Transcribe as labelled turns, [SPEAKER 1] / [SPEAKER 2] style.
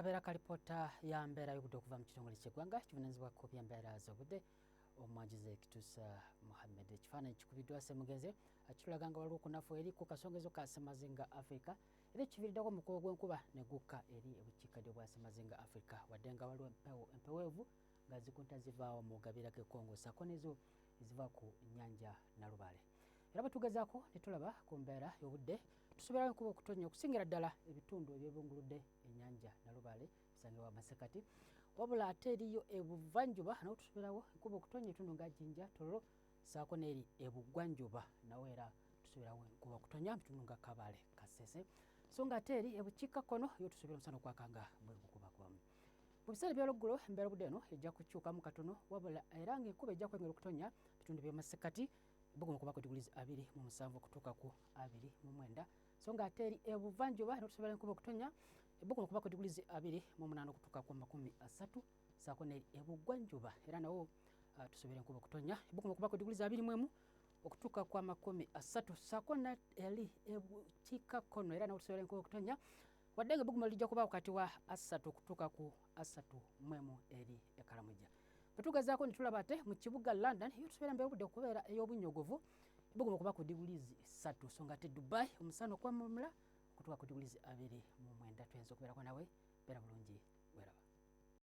[SPEAKER 1] kabera kalipota ya mbera y'obudde okuva mu kitongole ky'eggwanga kivunaanyizibwa ku by'embeera z'obudde omwanjuzi Kituusa Mohammed. Ekifaananyi kikubiddwa Ssemugenzi kitulaga nga waliwo okunafu eri ku kasongezo ka Ssemazinga Africa era ekiviiriddako omukubi gw'enkuba ne gukka eri obukiikaddyo bwa Ssemazinga Africa wadde nga waliwo empeweevu nga zikunta zivaawo mu gabira g'Ekongo ssaako n'ezo eziva ku nnyanja Nalubaale. Era bwe tugezaako ne tulaba ku mbeera y'obudde tusobola enkuba okutonnya okusingira ddala ebitundu ebyebunguludde ennyanja Nalubaale bisangibwa Masekati, wabula ate eriyo ebuvanjuba nawo tusoberawo enkuba okutonnya ebitundu nga Jinja, Tororo ssaako n'eri ebugwanjuba nawo era tusoberawo enkuba okutonnya ebitundu nga Kabale, Kasese so nga ate eri ebukiikakkono yo tusobera omusana okwaka nga bwe gukubakubamu. Mu biseera ebyolweggulo embeera y'obudde eno ejja kukyukamu katono wabula era ng'enkuba ejja kwengera okutonnya ebitundu by'e Masekati buguma kuba ku diguli 27 okutuuka ku 29 so nga ate eri ebuvanjuba no tusobera enkuba okutonnya buguma kuba ku diguli 28 okutuuka ku 30 ssaako n'eri ebugwanjuba era nawo tusobera enkuba okutonnya buguma kuba ku diguli 21 okutuuka ku 30 ssaako n'eri ebukiikakkono era nawo tusobera enkuba okutonnya wadde nga buguma lijja kuba wakati wa 3 okutuuka ku 31 eri e Karamoja. Tugezaako ne tulaba ate mu kibuga London yo tusobera embeera y'obudde okubeera ey'obunyogovu buguma kuba ku diguli 3 so nga ate Dubai omusana okwamamula okutuuka ku diguli 29. Tuyinza okubeerako nawe beera bulungi.